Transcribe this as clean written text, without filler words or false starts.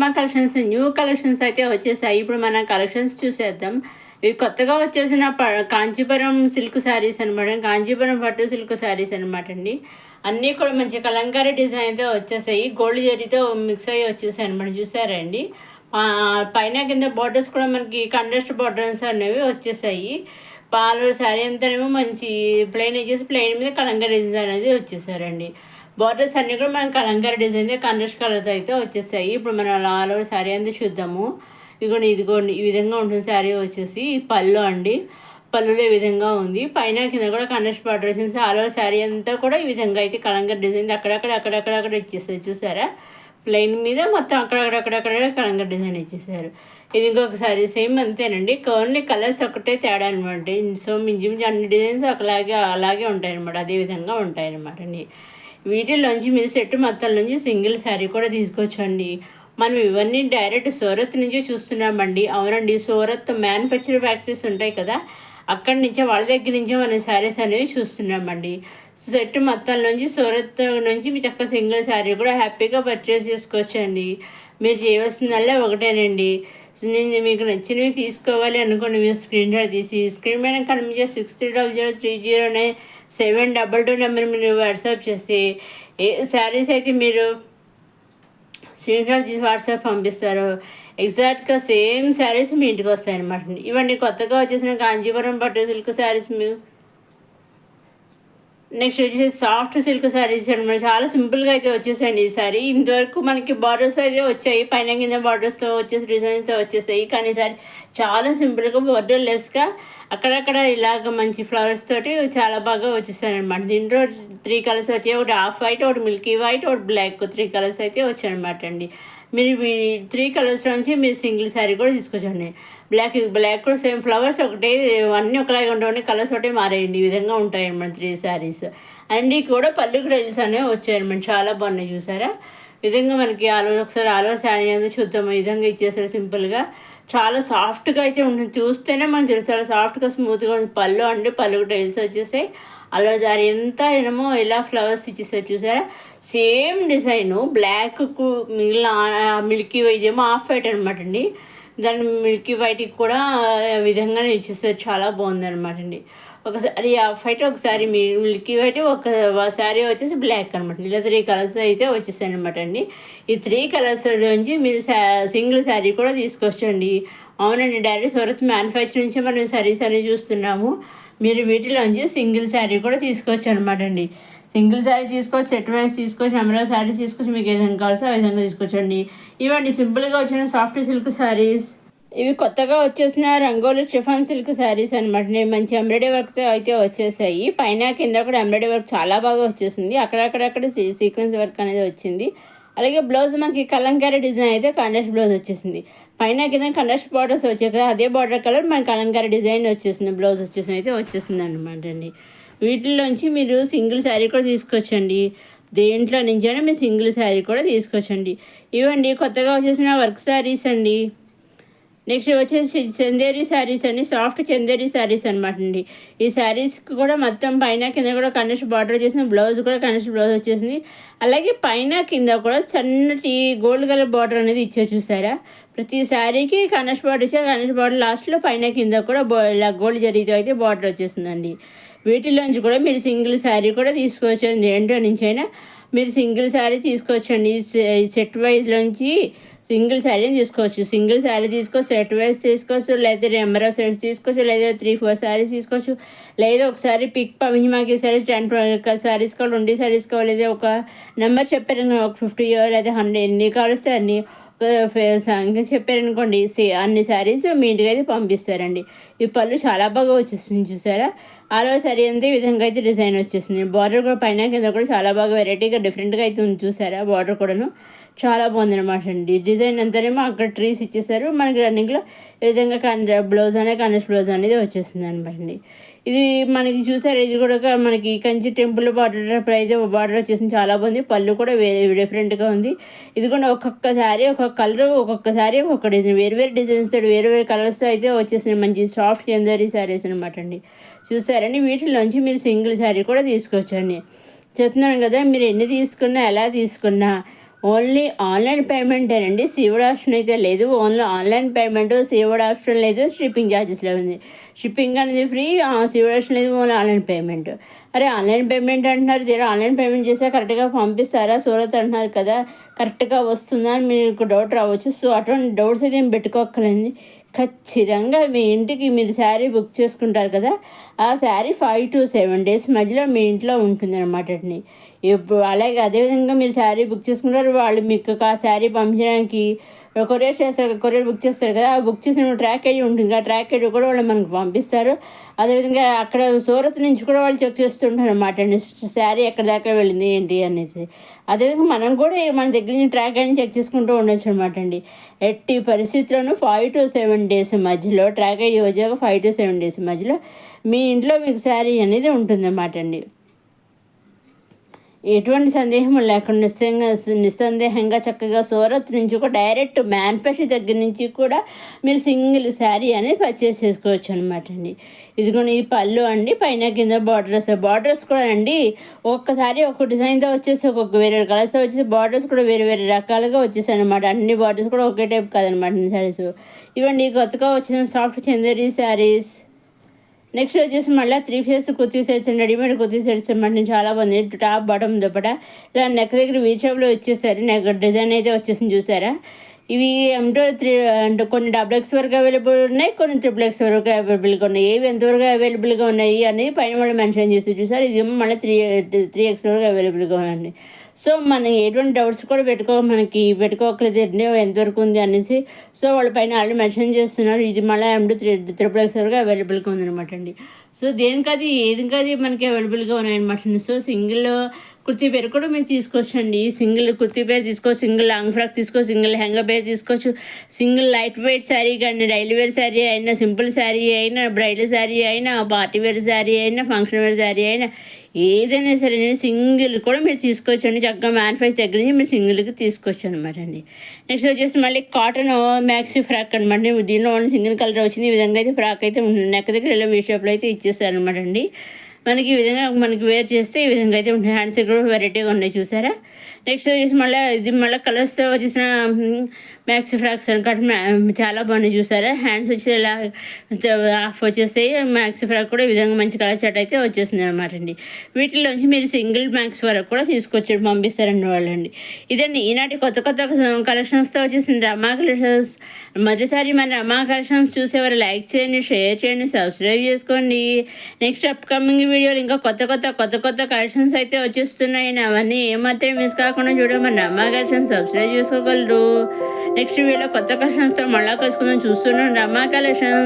Summer collections new collections అయితే వచ్చేసాయి. ఇప్పుడు మనం కలెక్షన్స్ చూసేద్దాం. ఇవి కొత్తగా వచ్చేసిన కాంచీపురం సిల్క్ శారీస్ అనమాట. కాంచీపురం పట్టు సిల్క్ శారీస్ అనమాట అండి. అన్నీ కూడా మంచి కలంకారీ డిజైన్తో వచ్చేసాయి. గోల్డ్ జరీతో మిక్స్ అయ్యి వచ్చేసాయి అనమాట. చూసారా అండి, పైన కింద బార్డర్స్ కూడా మనకి కంట్రాస్ట్ బార్డర్స్ అనేవి వచ్చేసాయి. పాలు శారీ అంతానేమో మంచి ప్లెయిన్ వచ్చేసి ప్లెయిన్ మీద కలంకారీ డిజైన్ అనేది వచ్చేసారండి. బార్డర్స్ అన్నీ కూడా మనకి కలంకారీ డిజైన్ కంట్రాస్ట్ కలర్తో అయితే వచ్చేసాయి. ఇప్పుడు మనం ఆల్ ఓవర్ శారీ అంతా చూద్దాము. ఇదిగోండి ఈ విధంగా ఉంటుంది శారీ వచ్చేసి. పళ్ళు అండి, పళ్ళులో ఈ విధంగా ఉంది. పైన కింద కూడా కంట్రాస్ట్ బార్డర్ వచ్చింది. ఆల్ ఓవర్ శారీ అంతా కూడా ఈ విధంగా అయితే కలంకారీ డిజైన్ అక్కడక్కడ ఇచ్చేస్తారు. చూసారా, ప్లెయిన్ మీద మొత్తం అక్కడక్కడ కలంకారీ డిజైన్ ఇచ్చేసారు. ఇది ఇంకొక శారీ సేమ్ అంతేనండి. ఓన్లీ కలర్స్ ఒకటే తేడా అనమాట. సో మించి అన్ని డిజైన్స్ అలాగే ఉంటాయన్నమాట. అదే విధంగా ఉంటాయన్నమాట అండి. వీటిల్లోంచి మీరు సెట్ మొత్తం నుంచి సింగిల్ శారీ కూడా తీసుకోవచ్చండి. మనం ఇవన్నీ డైరెక్ట్ సూరత్ నుంచి చూస్తున్నామండి. అవునండి, సూరత్ మ్యానుఫ్యాక్చర్ ఫ్యాక్టరీస్ ఉంటాయి కదా, అక్కడి నుంచే వాళ్ళ దగ్గర నుంచే మనం శారీస్ అనేవి చూస్తున్నామండి. సెట్ మొత్తంలోంచి సూరత్ నుంచి మీ చక్క సింగిల్ శారీ కూడా హ్యాపీగా పర్చేస్ చేసుకోవచ్చండి. మీరు చేయవలసిందల్లా ఒకటేనండి, నేను మీకు నచ్చినవి తీసుకోవాలి అనుకోండి, మీరు స్క్రీన్ షాట్ తీసి స్క్రీన్ మీద కనిపించే 6300309722 నెంబర్ మీరు వాట్సాప్ చేస్తే ఏ శారీస్ అయితే మీరు స్క్రీన్ షాట్ తీసి వాట్సాప్ పంపిస్తారు, ఎగ్జాక్ట్గా సేమ్ శారీస్ మీ ఇంటికి వస్తాయన్నమాట. ఇవన్నీ కొత్తగా వచ్చేసిన కాంచీపురం పట్టు సిల్క్ శారీస్. నెక్స్ట్ వచ్చేసి సాఫ్ట్ సిల్క్ శారీస్ అనమాట. చాలా సింపుల్గా అయితే వచ్చేసాయండి ఈ సారీ. ఇంతవరకు మనకి బార్డర్స్ అయితే వచ్చాయి, పైన కింద బార్డర్స్తో వచ్చేసి డిజైన్స్తో వచ్చేసాయి. కానీ ఈసారి చాలా సింపుల్గా బార్డర్ లెస్గా అక్కడక్కడ ఇలాగ మంచి ఫ్లవర్స్ తోటి చాలా బాగా వచ్చేసాయి అనమాట. దీంట్లో 3 కలర్స్ వచ్చాయి. ఒకటి హాఫ్ వైట్, ఒకటి మిల్కీ వైట్, ఒకటి బ్లాక్, 3 కలర్స్ అయితే వచ్చాయన్నమాట అండి. మీరు 3 కలర్స్ నుంచి మీరు సింగిల్ శారీ కూడా తీసుకొచ్చండి. బ్లాక్ కూడా సేమ్ ఫ్లవర్స్ ఒకటే, అన్నీ ఒకలాగే ఉంటాయి, కలర్స్ ఒకటే మారేయండి. ఈ విధంగా ఉంటాయి అన్నమాట 3 శారీస్. అండ్ కూడా పళ్ళుకి టైల్స్ అనేవి వచ్చాయన్నమాట. చాలా బాగున్నాయి చూసారా. విధంగా మనకి ఒకసారి శారీ అనేది చూద్దాం. ఈ విధంగా ఇచ్చేసారు సింపుల్గా. చాలా సాఫ్ట్గా అయితే ఉంటుంది, చూస్తేనే మనకు తెలుసు చాలా సాఫ్ట్గా స్మూత్గా ఉంటుంది. పళ్ళుకి టైల్స్ వచ్చేసాయి. శారీ ఎంత ఏమో ఇలా ఫ్లవర్స్ ఇచ్చేసారు చూసారా. సేమ్ డిజైను బ్లాక్కు మిగిలిన మిల్కీ వైట్ ఏమో హాఫ్ వైట్ అనమాట అండి. దాన్ని మిల్కీ వైట్కి కూడా విధంగానే ఇచ్చేస్తారు. చాలా బాగుంది అనమాట అండి. ఒకసారి హాఫ్ వైట్, ఒకసారి మిల్కీ వైట్, ఒక శారీ వచ్చేసి బ్లాక్ అనమాట. ఇలా 3 కలర్స్ అయితే వచ్చేసాయి అనమాట అండి. ఈ 3 కలర్స్ నుంచి మీరు సింగిల్ శారీ కూడా తీసుకొచ్చండి. అవునండి, డైరెక్ట్ సూరత్ మ్యానుఫ్యాక్చర్ నుంచి మనం శారీస్ అనేవి చూస్తున్నాము. మీరు వీటిలోంచి సింగిల్ శారీ కూడా తీసుకోవచ్చు అనమాట అండి. సింగిల్ శారీ తీసుకోవచ్చు, సెట్ వైజ్ తీసుకోవచ్చు, నెంబర్ ఆఫ్ శారీ తీసుకోవచ్చు. మీకు ఏ విధంగా కావాల్సో ఆ విధంగా తీసుకోవచ్చండి. ఇవన్నీ సింపుల్గా వచ్చిన సాఫ్ట్ సిల్క్ శారీస్. ఇవి కొత్తగా వచ్చేసిన రంగోలి షిఫాన్ సిల్క్ శారీస్ అనమాట. మంచి ఎంబ్రాయిడరీ వర్క్తో అయితే వచ్చేసాయి. పైన కింద కూడా ఎంబ్రాయిడరీ వర్క్ చాలా బాగా వచ్చేసింది. అక్కడక్కడ సీక్వెన్స్ వర్క్ అనేది వచ్చింది. అలాగే బ్లౌజ్ మనకి కలంకారీ డిజైన్ అయితే కంట్రాస్ట్ బ్లౌజ్ వచ్చేసింది. పైన కింద కంట్రాస్ట్ బార్డర్స్ వచ్చాయి కదా, అదే బార్డర్ కలర్ మన కలంకారీ డిజైన్ వచ్చేసింది. బ్లౌజ్ వచ్చేసింది అనమాట అండి. వీటిల్లోంచి మీరు సింగిల్ శారీ కూడా తీసుకోవచ్చండి. దేంట్లో నుంచైనా మీరు సింగిల్ శారీ కూడా తీసుకోవచ్చండి. ఇవ్వండి కొత్తగా వచ్చేసిన వర్క్ శారీస్ అండి. నెక్స్ట్ వచ్చేసి చందేరి శారీస్ అండి, సాఫ్ట్ చందేరి శారీస్ అనమాట అండి. ఈ శారీస్కి కూడా మొత్తం పైన కింద కూడా కంట్రాస్ట్ బార్డర్ వచ్చేసిన బ్లౌజ్ కూడా కంట్రాస్ట్ బ్లౌజ్ వచ్చేసింది. అలాగే పైన కింద కూడా సన్నటి గోల్డ్ కలర్ బార్డర్ అనేది ఇచ్చారు చూసారా. ప్రతి శారీకి కంట్రాస్ట్ బార్డర్ ఇచ్చారు. కంట్రాస్ట్ బార్డర్ లాస్ట్లో పైన కింద కూడా ఇలా గోల్డ్ జరీతో అయితే బార్డర్ వచ్చేసిందండి. వీటిలోంచి కూడా మీరు సింగిల్ శారీ కూడా తీసుకోవచ్చండి. ఏంటో నుంచి అయినా మీరు సింగిల్ శారీ తీసుకోవచ్చండి. సెట్ వైజ్లోంచి సింగిల్ శారీని తీసుకోవచ్చు. సింగిల్ శారీ తీసుకోవచ్చు, సెట్ వైజ్ తీసుకోవచ్చు, లేదా నెంబర్ ఆఫ్ సెట్స్ తీసుకోవచ్చు, లేదా 3-4 శారీస్ తీసుకోవచ్చు, లేదా ఒకసారి పిక్ పంపించి మాకు ఈ శారీస్ 10 శారీస్ కావాలి, 20 శారీస్ కావాలి, లేదా ఒక నెంబర్ చెప్పారు ఒక 50 లేదా 100 ఎన్ని కావలిస్తే అన్ని సంఖ్య చెప్పారనుకోండి, అన్ని శారీస్ మీ ఇంటికి అయితే పంపిస్తారండి. ఈ పళ్ళు చాలా బాగా వచ్చేస్తుంది చూసారా. శారీ అంతే ఈ విధంగా అయితే డిజైన్ వచ్చేసింది. బార్డర్ కూడా పైన కింద కూడా చాలా బాగా వెరైటీగా డిఫరెంట్గా అయితే ఉంది చూసారా. బార్డర్ కూడాను చాలా బాగుంది అనమాట అండి. డిజైన్ అంతానేమో అక్కడ ట్రీస్ ఇచ్చేసారు. మనకి రన్నింగ్లో ఈ విధంగా బ్లౌజ్ కంట్రాస్ట్ బ్లౌజ్ అనేది వచ్చేస్తుంది అనమాట అండి. ఇది మనకి చూసారు, ఇది కూడా మనకి Kanchi temple border prize border వచ్చేసింది. చాలా బాగుంది. పళ్ళు కూడా డిఫరెంట్గా ఉంది. ఇది కూడా ఒక్కొక్క శారీ ఒక్కొక్క కలర్, ఒక్కొక్క శారీ ఒక్కొక్క డిజైన్, వేరు డిజైన్స్ తోటి వేరు కలర్స్ అయితే వచ్చేసినాయి. మంచి సాఫ్ట్ చందేరి శారీస్ అనమాట అండి. చూసారండి, వీటిలోంచి మీరు సింగిల్ శారీ కూడా తీసుకోవచ్చండి. చెప్తున్నాను కదా, మీరు ఎన్ని తీసుకున్నా ఎలా తీసుకున్నా ఓన్లీ ఆన్లైన్ పేమెంటేనండి. సీవుడ్ ఆప్షన్ అయితే లేదు. Only online payment, Seawood option లేదు, షిప్పింగ్ ఛార్జెస్లో ఉంది. షిప్పింగ్ అనేది ఫ్రీ, సీవుడ్ ఆప్షన్ లేదు, ఓన్లీ ఆన్లైన్ పేమెంట్. అరే ఆన్లైన్ పేమెంట్ అంటున్నారు, జర ఆన్లైన్ పేమెంట్ చేస్తే కరెక్ట్గా పంపిస్తారా సూరత్ అంటున్నారు కదా, కరెక్ట్గా వస్తుందా అని మీకు డౌట్ రావచ్చు. సో అటువంటి డౌట్స్ అయితే ఏం పెట్టుకోక్కర్లేండి. ఖచ్చితంగా మీ ఇంటికి మీరు శారీ బుక్ చేసుకుంటారు కదా, ఆ శారీ 5 to 7 days మధ్యలో మీ ఇంట్లో ఉంటుంది అనమాట. ఇప్పుడు అలాగే అదేవిధంగా మీరు శారీ బుక్ చేసుకుంటారు, వాళ్ళు మీకు ఆ శారీ పంపించడానికి కొరియర్ చేస్తారు, కొరియర్ బుక్ చేస్తారు కదా, ఆ బుక్ చేసిన ట్రాక్ ఐడి ఉంటుంది, ఆ ట్రాక్ ఐడి కూడా వాళ్ళు మనకు పంపిస్తారు. అదేవిధంగా అక్కడ సూరత్ నుంచి కూడా వాళ్ళు చెక్ చేస్తుంటారు అనమాట శారీ ఎక్కడి దాకా వెళ్ళింది ఏంటి అనేసి. అదేవిధంగా మనం కూడా మన దగ్గర నుంచి ట్రాక్ ఐడిని చెక్ చేసుకుంటూ ఉండొచ్చు అనమాట ఎట్టి పరిస్థితుల్లోనూ 5 to 7 days మధ్యలో ట్రాక్ ఐడి వచ్చాక 5 to 7 days మధ్యలో మీ ఇంట్లో మీకు శారీ అనేది ఉంటుందన్నమాట ఎటువంటి సందేహం లేకుండా నిస్సందేహంగా చక్కగా సూరత్ నుంచి కూడా డైరెక్ట్ మ్యానుఫ్యాక్చర్ దగ్గర నుంచి కూడా మీరు సింగిల్ శారీ అనేది పర్చేస్ చేసుకోవచ్చు అనమాట ఇదిగోండి ఈ పళ్ళు పైన కింద బార్డర్స్ కూడా ఒక్కసారి ఒక డిజైన్తో వచ్చేసి ఒక్కొక్క వేరే కలర్స్తో వచ్చేసి బార్డర్స్ కూడా వేరే వేరే రకాలుగా వచ్చేసాయి అనమాట. అన్ని బార్డర్స్ కూడా ఒకే టైప్ కాదనమాట శారీస్. ఇవ్వండి కొత్తగా వచ్చిన సాఫ్ట్ చందేరి శారీస్. నెక్స్ట్ వచ్చేసి మళ్ళీ 3 piece కుర్తీ సెట్స్ అండి, రెడీమేడ్ కుర్తీ సెట్స్ అనమాట. చాలా బాగుంది, టాప్ బాటమ్ దుపట ఇలా నెక్ దగ్గర వీ షేప్లో వచ్చేసారు. నెక్ డిజైన్ అయితే వచ్చేసింది చూసారా. ఇవి అంటే కొన్ని XXX వరకు అవైలబుల్ ఉన్నాయి, కొన్ని XXX వరకు అవైలబుల్గా ఉన్నాయి. ఏవి ఎంతవరకు అవైలబుల్గా ఉన్నాయి అనేది పైన వాళ్ళు మెన్షన్ చేసి చూసారు. ఇది మళ్ళీ 3X వరకు అవైలబుల్గా ఉన్నాయి. సో మనం ఎటువంటి డౌట్స్ కూడా పెట్టుకోకలేదు ఎంతవరకు ఉంది అనేసి. సో వాళ్ళ పైన ఆల్రెడీ మెన్షన్ చేస్తున్నారు. ఇది మళ్ళీ XXX వరకు అవైలబుల్గా ఉందనమాట సో దేనికది ఏదికది మనకి అవైలబుల్గా ఉన్నాయన్నమాట. సో సింగిల్ కుర్తీ పేరు కూడా మీరు తీసుకోవచ్చండి. సింగిల్ కుర్తీ పేరు తీసుకోవచ్చు, సింగిల్ లాంగ్ ఫ్రాక్ తీసుకోవచ్చు, సింగిల్ లెహంగా పేరు తీసుకోవచ్చు, సింగిల్ లైట్ వెయిట్ శారీ కానీ డైలీ వేర్ శారీ అయినా, సింపుల్ శారీ అయినా, బ్రైడల్ శారీ అయినా, పార్టీ వేర్ శారీ అయినా, ఫంక్షన్ వేర్ శారీ అయినా, ఏదైనా సరే సింగిల్ కూడా మీరు తీసుకోవచ్చండి. చక్కగా మ్యానుఫ్యాక్చర్ దగ్గర నుంచి మీరు సింగిల్కి తీసుకోవచ్చు అనమాట నెక్స్ట్ వచ్చేసి మళ్ళీ కాటన్ మ్యాక్సీ ఫ్రాక్ అనమాట. దీనిలో ఓన్లీ సింగిల్ కలర్ వచ్చింది. ఈ విధంగా అయితే ఫ్రాక్ అయితే ఉంటుంది. నెక్ దగ్గర ఇలా వీ షేప్లో అయితే ఇచ్చేస్తారు అనమాట మనకి ఈ విధంగా మనకి వేర్ చేస్తే ఈ విధంగా అయితే ఉంటుంది. హ్యాండ్స్ కూడా వెరైటీగా ఉన్నాయి చూసారా. నెక్స్ట్ వచ్చేసి మళ్ళీ కలర్స్తో వచ్చేసిన మ్యాక్సీ ఫ్రాక్స్ అనమాట. చాలా బాగున్నాయి చూసారా. హ్యాండ్స్ వచ్చి ఇలా హాఫ్ వచ్చేసి మ్యాక్సీ ఫ్రాక్ కూడా ఈ విధంగా మంచి కలర్ షర్ట్ అయితే వచ్చేసింది అనమాట వీటిలోంచి మీరు సింగిల్ మ్యాక్స్ వరకు కూడా తీసుకొచ్చి పంపిస్తారండి వాళ్ళండి. ఇదండి ఈనాటి కొత్త కలెక్షన్స్తో వచ్చేసింది రమా కలెక్షన్స్. మొదటిసారి మన రమా కలెక్షన్స్ చూసేవారు లైక్ చేయండి, షేర్ చేయండి, సబ్స్క్రైబ్ చేసుకోండి. నెక్స్ట్ అప్కమింగ్ వీడియోలు ఇంకా కొత్త కలెక్షన్స్ అయితే వచ్చేస్తున్నాయి. అవన్నీ ఏమాత్రం మిస్ కాకుండా చూడమని రమా కలెక్షన్స్ సబ్స్క్రైబ్ చేసుకోగలరు. నెక్స్ట్ వీడియోలో కొత్త కలెక్షన్స్తో మళ్ళా కలుసుకుందాం. చూస్తున్నాం రమా కలెక్షన్స్.